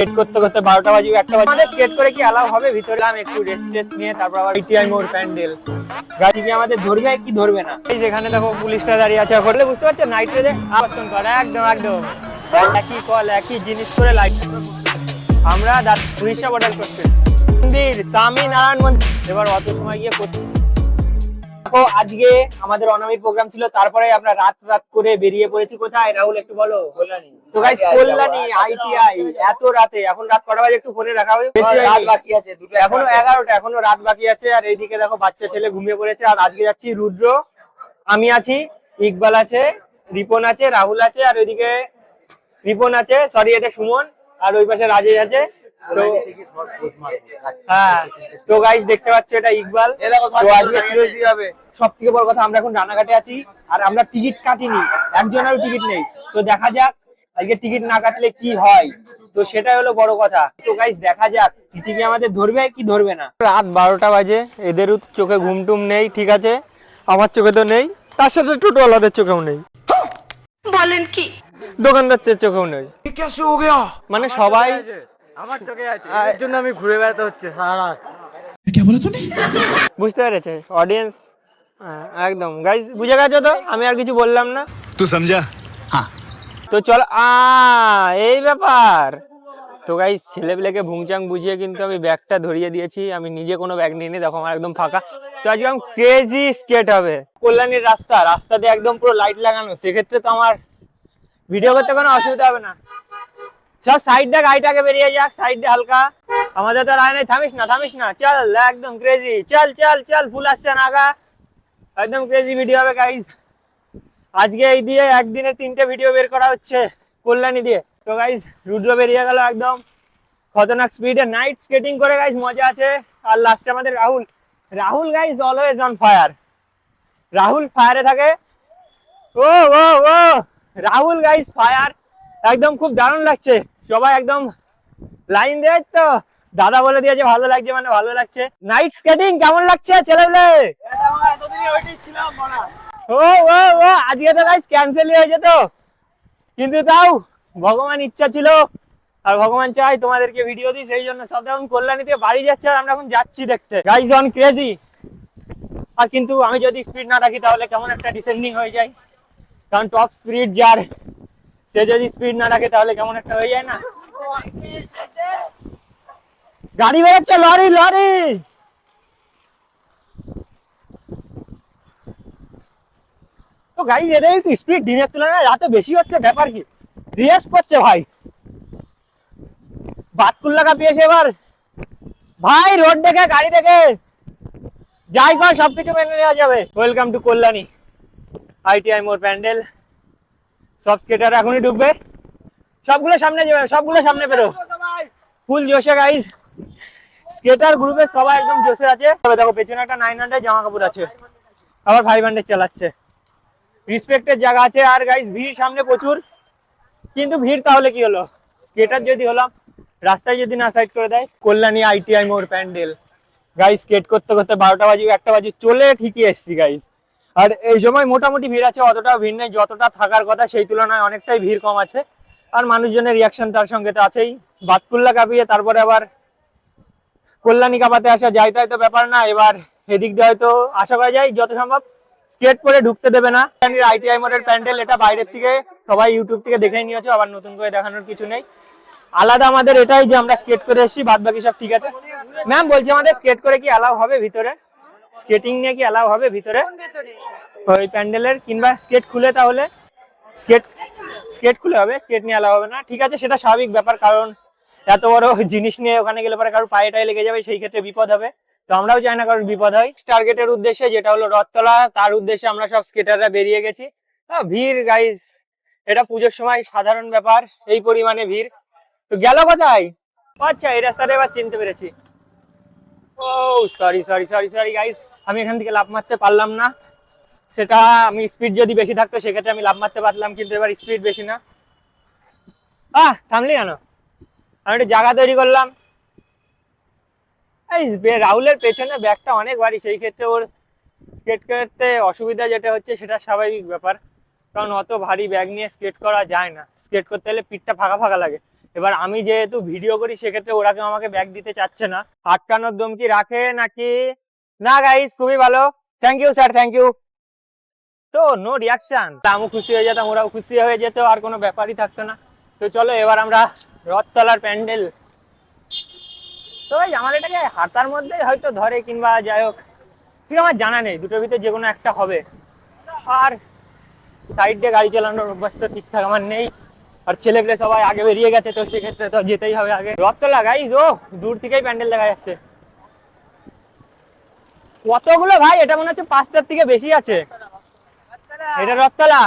স্কেট করতে করতে 12টা বাজে 1টা বাজে আমাদের স্কেট করে কি অ্যালাউ হবে ভিতরে? আমি একটু রেস্ট টেস্ট নিয়ে তারপর আবার আইটিআই মোড় প্যান্ডেল গাড়ি কি আমাদের ধরবে কি ধরবে না। এই যেখানে দেখো পুলিশরা দাঁড়িয়ে আছে, করলে বুঝতে পারছো নাইট রেজে আবর্তন করে একদম একদম একই কল একই জিনিস করে লাইট আমরা পুলিশরা অর্ডার করছে মন্দির স্বামী নারায়ণ মন্দির। এবার অত সময় গিয়ে করছি দেখো আজকে আমাদের অনামির প্রোগ্রাম ছিল, তারপরে আমরা রাত করে বেরিয়ে পড়েছি। কোথায় রাহুল একটু বলো? কল্যাণী। তো গাইস কল্যাণী আইটিআই এত রাতে, এখন রাত কটা বাজে একটু ফোনে রাখা হবে, বেশি রাত বাকি আছে, দুটো এখনো 11টা, এখনো রাত বাকি আছে। আর এইদিকে দেখো বাচ্চা ছেলে ঘুমিয়ে পড়েছে। আর আজকে যাচ্ছি রুদ্র, আমি আছি, ইকবাল আছে, রিপন আছে, রাহুল আছে, আর ওইদিকে রিপন আছে, সরি এটা সুমন, আর ওই পাশে রাজেশ আছে। তো হ্যাঁ, তো গাইস দেখতে পাচ্ছ এটা ইকবাল। তো আজকে ক্রেজি হবে। সব থেকে বড় কথা আমরা এখন রানাঘাটে আছি আর আমরা টিকিট কাটিনি, একজনেরও টিকিট নেই। তো দেখা যাক আজকে টিকিট না কাটলে কি হয়, তো সেটাই হলো বড় কথা। তো গাইস দেখা যাক টিকিট আমাদের ধরবে কি ধরবে না। রাত 12টা বাজে, এদেরও চোখে ঘুমটুম নেই, ঠিক আছে আমার চোখে তো নেই, তার সাথে টোটোওয়ালাদের চোখেও নেই, বলেন কি? দোকানদার চোখেও নেই, মানে সবাই আমার চোখে আছে, এর জন্য আমি ঘুরে বেড়াতে হচ্ছে সারা রাত। বুঝতে পেরেছে অডিয়েন্স? একদম গাইস বুঝে গেছো তো, আমি আর কিছু বললাম না। तू समझा? हाँ। তো চল এই ব্যাপার। তো গাইস ছেলেপেলেকে ভুংচাং বুঝিয়ে কিন্তু আমি ব্যাগটা ধরিয়ে দিয়েছি, আমি নিজে কোনো ব্যাগ নিয়ে নিই, দেখো আমার একদম ফাঁকা। তো আজকে একদম ক্রেজি স্কেট হবে। কল্যাণীর রাস্তাতে একদম পুরো লাইট লাগানো, সেক্ষেত্রে তো আমার ভিডিও করতে কোনো অসুবিধা হবে না। সব সাইডটা গাড়িটাকে বেরিয়ে যাক, সাইডটা হালকা, আমাদের তো রায় নাই। থামিস না চল একদম ক্রেজি, চল ফুল আসছে নাগা, একদম ক্রেজি ভিডিও হবে গাইস। আজকে এই দিয়ে একদিনে 3টে ভিডিও বের করা হচ্ছে কল্যাণী দিয়ে। তো গাইস রুদ্র বেরিয়ে গেল একদম খতরনাক স্পিডে নাইট স্কেটিং করে গাইস, মজা আছে। আর লাস্টে আমাদের Rahul guys always on fire, Rahul ফায়ারে থাকে। ও রাহুল গাইস ফায়ার, একদম খুব দারুণ লাগছে। সবাই একদম লাইন দেয়, তো দাদা বলে দিয়েছে ভালো লাগছে, মানে ভালো লাগছে। নাইট স্কেটিং কেমন লাগছে ছেলেগুলো? ও আজকে তো গাইস ক্যান্সেল হয়েছে, তো কিন্তু তাও ভগবান ইচ্ছা ছিল আর ভগবান চাই তোমাদেরকে ভিডিও দিই, সেই জন্য সব এখন কল্যাণী থেকে বাড়ি যাচ্ছে আর আমরা এখন যাচ্ছি দেখতে গাইস অন ক্রেজি। আর কিন্তু আমি যদি স্পিড না রাখি তাহলে কেমন একটা ডিসেন্ডিং হয়ে যায়, কারণ টপ স্পিড যার, সে যদি স্পিড না রাখে তাহলে কেমন একটা হয়ে যায় না। গাড়ি বেরোচ্ছে, লরি। তো গাড়ি এদের একটু স্পিড দিনের তুলনায় রাতে বেশি হচ্ছে, ব্যাপার কি রিয়াস করছে ভাই, বাতকুল্লা কাঁপিয়েছে এবার ভাই। রোড দেখে গাড়ি দেখে যাই কর সবকিছু মেনে নেওয়া যাবে। ওয়েলকাম টু কল্যাণী আইটিআই মোড় প্যান্ডেল। সব স্কেটার এখনই ঢুকবে, সবগুলো সামনে যাবে, সবগুলো সামনে বেরো, ফুল জোশে গাইস। স্কেটার গ্রুপের সবাই একদম জোশে আছে। তবে দেখো পেছনে একটা 900 জামা কাপড় আছে, আবার 500 চালাচ্ছে, রিসপেক্টের জায়গা আছে। আর গাইস ভিড় সামনে প্রচুর, কিন্তু ভিড় তাহলে কি হলো, স্কেটার যদি হলাম, রাস্তায় যদি না সাইড করে দেয়। কল্যাণী আইটিআই মোড় প্যান্ডেল গাইস, স্কেট করতে করতে 12টা বাজে 1টা বাজে চলে ঠিকই এসছি গাইস। আর এই সময় মোটামুটি ভিড় আছে, অতটাও ভিড় নেই, যতটা থাকার কথা সেই তুলনায় অনেকটাই ভিড় কম আছে। আর মানুষজনের রিয়াকশন তার সঙ্গে তো আছেই, বাতকুল্লা কাঁপিয়ে তারপরে আবার কল্যাণী কাঁপাতে আসা যায়, তাই তো ব্যাপার না। এবার এদিক দিয়ে হয়তো আশা করা যায় যত সম্ভব স্কেট করে ঢুকতে দেবে না। আইটিআই মোড়ের প্যান্ডেল, এটা বাইরের থেকে সবাই ইউটিউব থেকে দেখে নিয়েছো, আবার নতুন করে দেখানোর কিছু নেই। আলাদা আমাদের এটাই যে আমরা স্কেট করে এসেছি, বাদ বাকি সব ঠিক আছে। ম্যাম বলছি আমাদের স্কেট করে কি অ্যালাউ হবে ভিতরে? স্কেটিং নিয়ে কি অ্যালাউ হবে ভিতরে ওই প্যান্ডেলের, কিংবা স্কেট খুলে? তাহলে স্কেট খুলে হবে, স্কেট নিয়ে অ্যালাউ হবে না, ঠিক আছে সেটা স্বাভাবিক ব্যাপার, কারণ এত বড় জিনিস নিয়ে ওখানে গেলে পরে কারোর পায়ে টায়ে লেগে যাবে, সেই ক্ষেত্রে বিপদ হবে। তো আমরাও চাই না কারোর বিপদ হয়। টার্গেটের উদ্দেশ্যে যেটা হলো রথতলা, তার উদ্দেশ্যে আমরা সব স্কেটাররা বেরিয়ে গেছি। ভিড় গাইজ, এটা পুজোর সময় সাধারণ ব্যাপার, এই পরিমাণে ভিড়। তো গেল কোথায়? আচ্ছা এই রাস্তাটা এবার চিনতে পেরেছি। ও সরি গাইজ, আমি এখান থেকে লাফ মারতে পারলাম না। সেটা আমি স্পিড যদি বেশি থাকতো সেক্ষেত্রে আমি লাফ মারতে পারলাম, কিন্তু এবার স্পিড বেশি না। থামলি কেন? আমি একটা জায়গা তৈরি করলাম। এই রাহুলের পেছনে ব্যাগটা অনেক ভারী, সেই ক্ষেত্রে ওর স্কেট করতে অসুবিধা যেটা হচ্ছে সেটা স্বাভাবিক ব্যাপার, কারণ অত ভারী ব্যাগ নিয়ে স্কেট করা যায় না। স্কেট করতে হলে পিঠটা ফাঁকা লাগে, এবার আমি যেহেতু ভিডিও করি সেক্ষেত্রে ওরা কেউ আমাকে ব্যাগ দিতে চাচ্ছে না। আটকানোর দম কি রাখে নাকি না? গাইস খুবই ভালো, thank you sir, thank you. তো নো রিয়াকশন, আমিও খুশি হয়ে যেতাম, ওরাও খুশি হয়ে যেত, আর কোনো ব্যাপারই থাকতো না। তো চলো এবার আমরা রথতলার প্যান্ডেল, তো ভাই আমার এটাকে হাতার মধ্যে হয়তো ধরে কিংবা যাই হোক, ঠিক আমার জানা নেই, দুটোর ভিতরে যে কোনো একটা হবে। আর সাইড দিয়ে গাড়ি চালানোর অভ্যাস তো ঠিকঠাক আমার নেই, আর ছেলেপেলে সবাই আগে বেরিয়ে গেছে, তো সেক্ষেত্রে তো যেতেই হবে আগে। রথতলা গাইস, ও দূর থেকেই প্যান্ডেল দেখা যাচ্ছে। কতগুলো ভাই, এটা মনে হচ্ছে 5টার থেকে বেশি আছে। এটা রথতলা।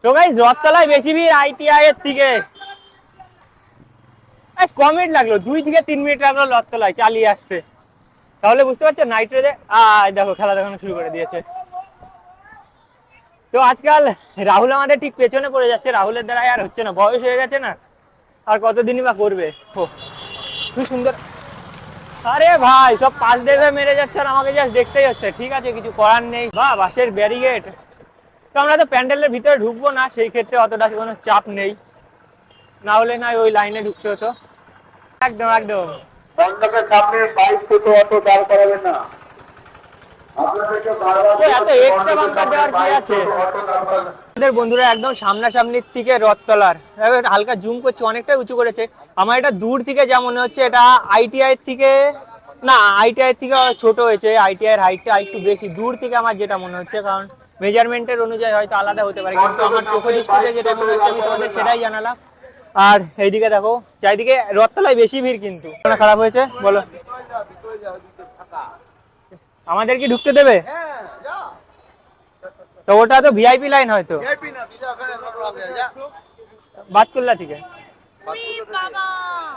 তো গাইস রথতলায় বেশি ভিড় আইটিআই এর থেকে। কম মিনিট লাগলো, 2 থেকে 3 মিনিট লাগলো রথতলায় চালিয়ে আসতে। তাহলে বুঝতে পারছো নাইট রেডে দেখো খেলা দেখানো শুরু করে দিয়েছে। তো আজকাল রাহুল আমাদের ঠিক পেছনে পড়ে যাচ্ছে, রাহুলের দ্বারা আর হচ্ছে না, বয়স হয়ে গেছে না, আর কতদিনই বা করবে। ও খুব সুন্দর। আরে ভাই সব পাশ দেবে মেরে যাচ্ছে, আর আমাকে জাস্ট দেখতেই হচ্ছে। ঠিক আছে, কিছু করার নেই। বা বাসের ব্যারিগেড। তো আমরা তো প্যান্ডেলের ভিতরে ঢুকবো না, সেই ক্ষেত্রে অতটা কোনো চাপ নেই, না হলে না ওই লাইনে ঢুকতে হতো। একদম একদম। মণ্ডপের সামনে বাইক ছোট অটো দাঁড় করাবেন না। এত এক্সট্রা বাঙ্কার দেওয়ার কি আছে? আমাদের বন্ধুরা একদম সামনাসামনির থেকে রথতলার হালকা জুম করছে, অনেকটাই উঁচু করেছে। আমার এটা দূর থেকে যা মনে হচ্ছে, এটা আইটিআই থেকে না, আইটিআই থেকে ছোট হয়েছে, আইটিআই এর হাইটটা একটু বেশি। দূর থেকে আমার যেটা মনে হচ্ছে, কারণ মেজারমেন্টের অনুযায়ী হয়তো আলাদা হতে পারে, কিন্তু আমার চোখে দৃষ্টিতে যেটা মনে হচ্ছে আমি তোমাদের সেটাই জানালাম। আর এইদিকে দেখো, চারিদিকে রথতলায় বেশি ভিড়, কিন্তু খারাপ হয়েছে বলো, আমাদের কি ঢুকতে দেবে? তো ওটা তো ভিআইপি লাইন হয়তো, বাতকুল্লা থেকে।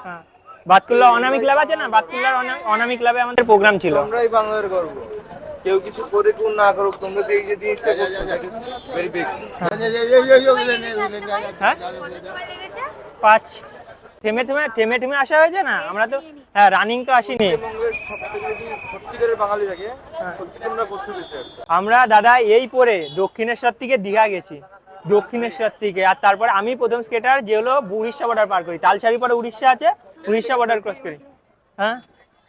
হ্যাঁ, বাতকুল্লা অনামি ক্লাব আছে না, বাতকুল্লার অনামি ক্লাবে আমাদের প্রোগ্রাম ছিল। আমরাই বাংলার গর্ব, কেউ কিছু করে কোন না করুক, তোমরা তো এই যে জিনিসটা করছো দ্যাট ইজ ভেরি বিগ। হ্যাঁ 5 থেমে থেমে থেমে থেমে আসা হয়েছে না, আমরা তো হ্যাঁ রানিং তো আসিনি। পশ্চিমবঙ্গের সবথেকে যদি সত্যিকারের বাঙালি থাকে, সত্যি তোমরা করছো বেশি। আমরা দাদা এই পরে দক্ষিণেশ্বর থেকে দীঘা গেছি, দক্ষিণেশ্বর থেকে। আর তারপরে আমি প্রথম স্কেটার যে হলো উড়িষ্যা বর্ডার পার করি, তালসারি পরে উড়িষ্যা আছে, উড়িষ্যা বর্ডার ক্রস করি। হ্যাঁ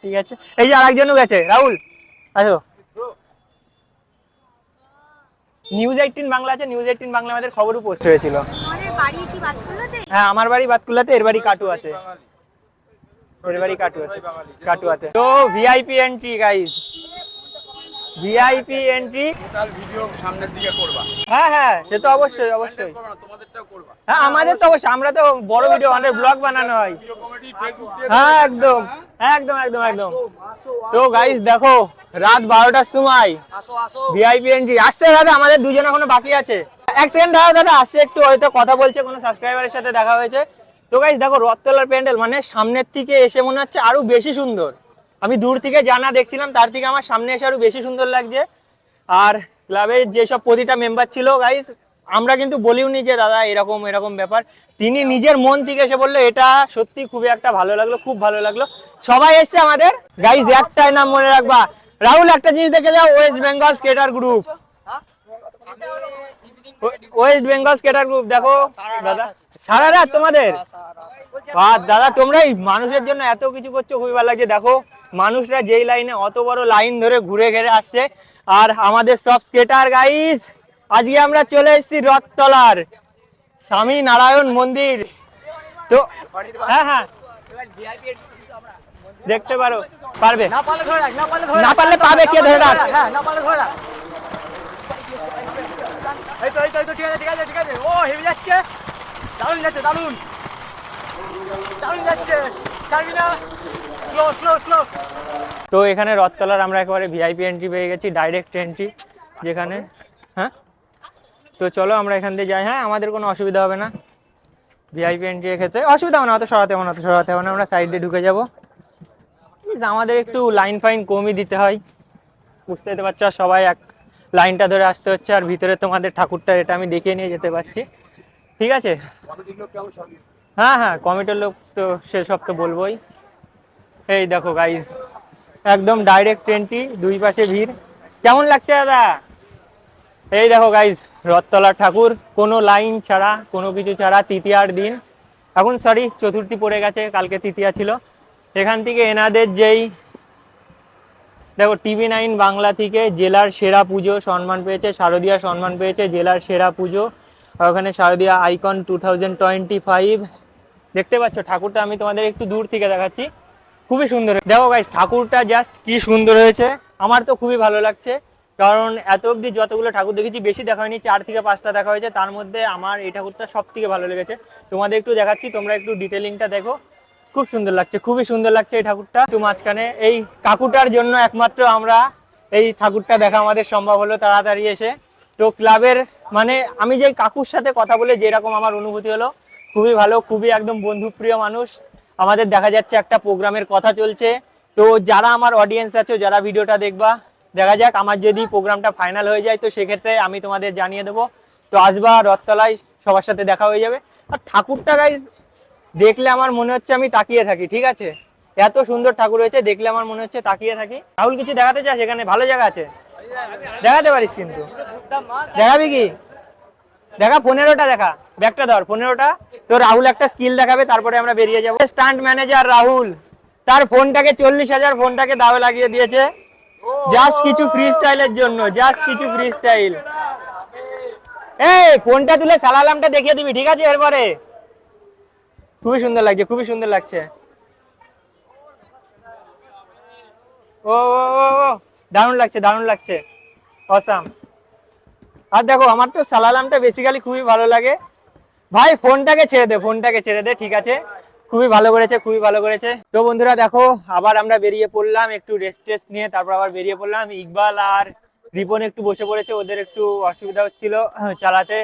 ঠিক আছে, এই যে আরেকজনও গেছে, রাহুল আসো। নিউজ 18 বাংলা আছে, নিউজ 18 বাংলা আমাদের খবরও পোস্ট হয়েছিল। হ্যাঁ আমার বাড়ি বাতকুল্লাতে, এর বাড়ি কাটুয়াতে, এর বাড়ি কাটুয়াতে, কাটুয়াতে। তো VIP entry guys, VIP entry. Total video সামনের দিকে করবা। হ্যাঁ হ্যাঁ সে তো অবশ্যই অবশ্যই। তোমাদেরটাও করবা। হ্যাঁ আমাদের তো অবশ্যই, আমরা তো বড় ভিডিও, আমাদের ব্লগ বানানো হয়। ভিডিও কমেডি ফেসবুক দিয়ে হ্যাঁ একদম একদম একদম একদম। তো গাইস দেখো রাত 12টার সময় আসো আসো। ভিআইপি এন্ট্রি আসছে দাদা, আমাদের দুজন এখনো বাকি আছে। এক সেকেন্ড দাদা, দাদা আসছে, একটু হয়তো কথা বলছে, কোনো সাবস্ক্রাইবারের সাথে দেখা হয়েছে। তো গাইস দেখো রথতলার প্যান্ডেল মানে সামনের থেকে এসে মনে হচ্ছে আরো বেশি সুন্দর। আমি দূর থেকে জানা দেখছিলাম, তার থেকে আমার সামনে এসে আরো বেশি সুন্দর লাগছে। আর ক্লাবের যেসব প্রতিটা মেম্বার ছিল গাইস, আমরা কিন্তু বলিওনি যে দাদা এরকম এরকম ব্যাপার, তিনি নিজের মন থেকে এসে বললো এটা সত্যি খুবই একটা ভালো লাগলো, খুব ভালো লাগলো। সবাই এসছে আমাদের গাইস, একটাই নাম মনে রাখবা, রাহুল একটা জিনিস দেখে যাও, West Bengal skater group, West Bengal skater group. দেখো দাদা সারা রাত তোমাদের, দাদা তোমরাই মানুষের জন্য এত কিছু করছো, খুবই ভালো লাগছে। দেখো মানুষরা যেই লাইনে অত বড় লাইন ধরে ঘুরে ঘেরে আসছে, আর আমাদের সব স্কেটার গাইস আজকে আমরা চলে এসেছি রথতলার স্বামী নারায়ণ মন্দির। তো হ্যাঁ হ্যাঁ দেখতে পারো, পারবে না পারলে ধরে রাখ, না পারলে ধরে না পারলে পাবে, কে ধরে রাখ। হ্যাঁ না পারলে ধরে রাখ। এই তো এই তো এই তো ঠিক আছে ঠিক আছে ঠিক আছে। ও হেভি যাচ্ছে, দারুণ যাচ্ছে, দারুণ দারুণ যাচ্ছে, ছাড়বি না, স্লো স্লো স্লো। তো এখানে রথতলার আমরা একেবারে ভিআইপি এন্ট্রি পেয়ে গেছি, ডাইরেক্ট এন্ট্রি যেখানে। হ্যাঁ তো চলো আমরা এখান দিয়ে যাই। হ্যাঁ আমাদের কোনো অসুবিধা হবে না, ভিআইপি এন্ট্রি ক্ষেত্রে অসুবিধা হবে না, অত সরাতে হবে না, অত সরাতে হবে না, আমরা সাইড দিয়ে ঢুকে যাবো। আমাদের একটু লাইন ফাইন কমই দিতে হয়, বুঝতেই তো পারছো, সবাই এক লাইনটা ধরে আসতে হচ্ছে। আর ভিতরে তোমাদের ঠাকুরটা এটা আমি দেখিয়ে নিয়ে যেতে পারছি, ঠিক আছে। হ্যাঁ হ্যাঁ কমিটির লোক তো সেসব তো বলবোই। এই দেখো গাইজ একদম ডাইরেক্ট এন্ট্রি, দুই পাশে ভিড়। কেমন লাগছে দাদা? এই দেখো গাইজ রথতলার ঠাকুর, কোনো লাইন ছাড়া, কোনো কিছু ছাড়া, তৃতীয়ার দিন এখন সরি চতুর্থী পড়ে গেছে, কালকে তৃতীয়া ছিল। এখান থেকে এনাদের যেই দেখো TV9 বাংলা থেকে জেলার সেরা পুজো সম্মান পেয়েছে, শারদীয়া সম্মান পেয়েছে জেলার সেরা পুজো। আর ওখানে শারদীয়া আইকন 2025 দেখতে পাচ্ছ। ঠাকুরটা আমি তোমাদের একটু দূর থেকে দেখাচ্ছি, খুবই সুন্দর। দেখো গাইস ঠাকুরটা জাস্ট কি সুন্দর হয়েছে, আমার তো খুবই ভালো লাগছে। কারণ এত অবধি যতগুলো ঠাকুর দেখেছি বেশি দেখা হয়নি, 4 থেকে 5টা দেখা হয়েছে, তার মধ্যে আমার এই ঠাকুরটা সব থেকে ভালো লেগেছে। তোমাদের একটু দেখাচ্ছি, তোমরা একটু ডিটেলিংটা দেখো, খুব সুন্দর লাগছে, খুবই সুন্দর লাগছে এই ঠাকুরটা। তো মাঝখানে এই কাকুটার জন্য একমাত্র আমরা এই ঠাকুরটা দেখা আমাদের সম্ভব হলো তাড়াতাড়ি এসে। তো ক্লাবের মানে আমি যে কাকুর সাথে কথা বলে যেরকম আমার অনুভূতি হলো, খুবই ভালো, খুবই একদম বন্ধুপ্রিয় মানুষ। আমাদের দেখা যাচ্ছে একটা প্রোগ্রামের কথা চলছে, তো যারা আমার অডিয়েন্স আছে, যারা ভিডিওটা দেখবা, দেখা যাক আমার যদি প্রোগ্রামটা ফাইনাল হয়ে যায় তো সেক্ষেত্রে আমি তোমাদের জানিয়ে দেবো। তো আসবা রথতলায়, সবার সাথে দেখা হয়ে যাবে। আর ঠাকুরটা গাইজ দেখলে আমার মনে হচ্ছে আমি তাকিয়ে থাকি, ঠিক আছে, এত সুন্দর ঠাকুর হয়েছে, দেখলে আমার মনে হচ্ছে তাকিয়ে থাকি। রাহুল কিছু দেখাতে চাস? এখানে ভালো জায়গা আছে, দেখাতে পারিস কিন্তু। দেখাবি কি? দেখা 15টা, দেখা ব্যাগটা ধর 15টা। তো রাহুল একটা স্কিল দেখাবে, তারপরে আমরা বেরিয়ে যাবো। স্টান্ট ম্যানেজার রাহুল তার ফোনটাকে 40,000 ফোনটাকে দাও লাগিয়ে দিয়েছে জাস্ট কিছু ফ্রি স্টাইলের জন্য, জাস্ট কিছু ফ্রি স্টাইল। এই ফোনটা তুলে সালালামটা দেখিয়ে দিবি, ঠিক আছে? এরপরে খুবই সুন্দর লাগছে, খুবই সুন্দর লাগছে। ও ও ও ও, দারুণ লাগছে, দারুণ লাগছে, অসাম। আর দেখো আমার তো সালালামটা বেসিক্যালি খুবই ভালো লাগে। ভাই ফোনটাকে ছেড়ে দে, ফোনটাকে ছেড়ে দে, ঠিক আছে, খুবই ভালো করেছে, খুবই ভালো করেছে। তো বন্ধুরা দেখো আবার আমরা বেরিয়ে পড়লাম, একটু রেস্ট টেস্ট নিয়ে তারপর আবার বেরিয়ে পড়লাম। ইকবাল আর রিপন একটু বসে পড়েছে, ওদের একটু অসুবিধা হচ্ছিল চালাতে,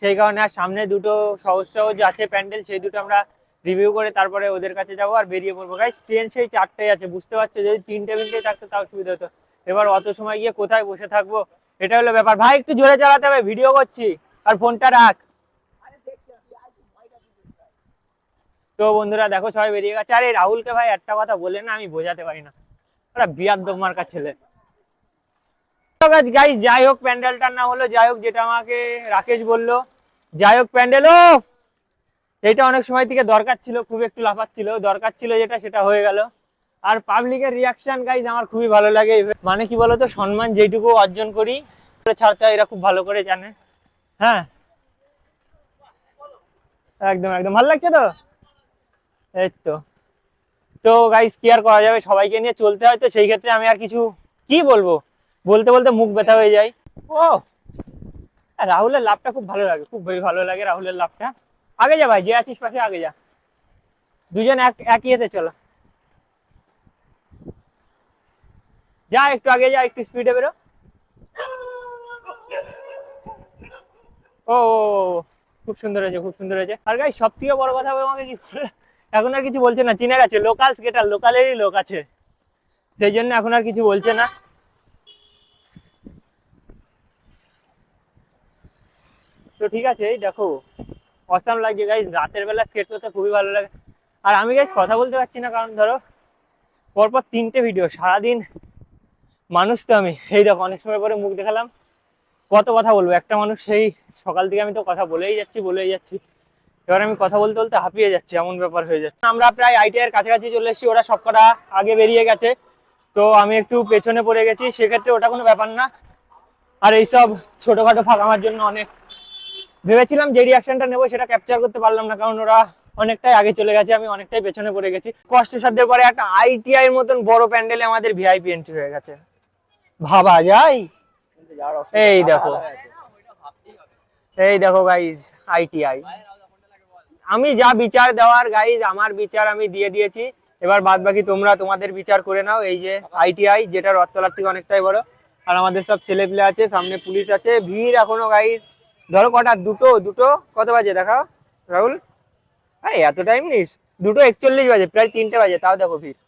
সেই কারণে। আর সামনে দুটো সহজ সহজ আছে প্যান্ডেল, সেই দুটো আমরা রিভিউ করে তারপরে ওদের কাছে যাবো আর বেরিয়ে পড়বো। গাইস ট্রেন সেই 4টায় আছে, বুঝতে পারছো, যদি 3টে থাকতো তাও সুবিধা হতো। এবার অত সময় গিয়ে কোথায় বসে থাকবো, এটা হলো ব্যাপার। ভাই একটু জোরে চালাতে হবে, ভিডিও করছি, আর ফোনটা রাখ। তো বন্ধুরা দেখো সবাই বেরিয়ে গেছে। আর এই রাহুলকে ভাই একটা কথা বলে না আমি বোঝাতে পারি না, ওরা বিয়াদ্দব মার্কা ছেলে। গাইস যাই হোক প্যান্ডেলটার না হলো, যাই হোক যেটা আমাকে রাকেশ বললো, যাই হোক প্যান্ডেল ও এটা অনেক সময় থেকে দরকার ছিল, খুব একটু লাফাচ্ছিল, দরকার ছিল যেটা সেটা হয়ে গেল। আর পাবলিকের রিয়াকশন গাইজ আমার খুবই ভালো লাগে। মানে কি বলতো, সম্মান যেটুকু অর্জন করি ছাড়তে হয়, এরা খুব ভালো করে জানে। হ্যাঁ একদম একদম ভালো লাগছে তো, এই তো। তো গাইজ কি আর করা যাবে, সবাইকে নিয়ে চলতে হয়, তো সেই ক্ষেত্রে আমি আর কিছু কি বলবো, বলতে বলতে মুখ ব্যথা হয়ে যায়। ও রাহুলের লাভটা খুব ভালো লাগে, খুব ভালো লাগে রাহুলের লাভটা। আগে যা ভাই, যে আছিস পাশে আগে যা, দুজন একই এতে চলো, যা একটু আগে যা, একটু স্পিডে বেরো। ও খুব সুন্দর হয়েছে, খুব সুন্দর হয়েছে। আর গাইস সব থেকে বড় কথা আমাকে কি এখন আর কিছু বলছে না, চিনে গেছে, লোকাল স্কেটার, লোকালেরই লোক আছে, সেই জন্য এখন আর কিছু বলছে না। তো ঠিক আছে, এই দেখো অসাম লাগছে গাইস, রাতের বেলা স্কেট করতে খুবই ভালো লাগে। আর আমি গাইস কথা বলতে পারছি না, কারণ ধরো পরপর 3টে ভিডিও, সারাদিন মানুষ তো আমি, এই দেখো অনেক সময় পরে মুখ দেখালাম, কত কথা বলবো, একটা মানুষ সেই সকাল থেকে আমি তো কথা বলেই যাচ্ছি। এবার আমি কথা বলতে বলতে হাঁপিয়ে যাচ্ছি, এমন ব্যাপার হয়ে যাচ্ছে। আমরা প্রায় ITI এর কাছাকাছি চলে এসেছি, ওরা সবকটা আগে বেরিয়ে গেছে, তো আমি একটু পেছনে পড়ে গেছি, সেক্ষেত্রে ওটা কোনো ব্যাপার না। আর এইসব ছোটখাটো ফাঁক আমার জন্য অনেক, ভেবেছিলাম যে রিয়াকশনটা নেবো সেটা ক্যাপচার করতে পারলাম না, কারণ ওরা অনেকটাই আগে চলে গেছে, আমি অনেকটাই পেছনে পড়ে গেছি। কষ্টসাধ্যের পরে একটা ITI এর মতন বড় প্যান্ডেলে আমাদের VIP এন্ট্রি হয়ে গেছে, ভাবা যায়। এই দেখো, এই দেখো গাইজ ITI, আমি যা বিচার দেওয়ার গাইজ আমার বিচার আমি দিয়ে দিয়েছি, এবার বাদ বাকি তোমরা তোমাদের বিচার করে নাও। এই যে ITI যেটা রথতলার থেকে অনেকটাই বড়, আর আমাদের সব ছেলে পেলে আছে, সামনে পুলিশ আছে, ভিড় এখনো গাইজ। ধরো কটা, দুটো কত বাজে দেখাও রাহুল, আরে এত টাইম নিস, 2:41 বাজে, প্রায় 3টে বাজে, তাও দেখো ভিড়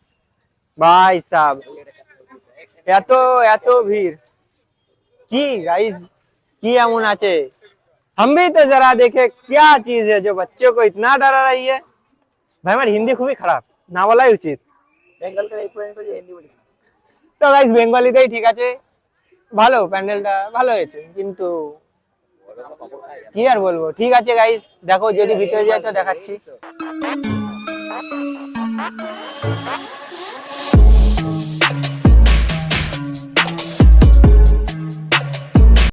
ভাই সাব, এত এত ভিড়। কি গাइस কি এমন আছে, हम भी तो जरा देखे क्या चीज है जो बच्चों को इतना डरा रही है। भाई हमारी हिंदी খুবই খারাপ, না বলাই উচিত। তো গাইস বেঙ্গলিতেই ঠিক আছে, ভালো প্যান্ডেলটা ভালো হয়েছে, কিন্তু কি আর বলবো, ঠিক আছে গাইস, দেখো যদি ভিতরে যায় তো দেখাচ্ছি।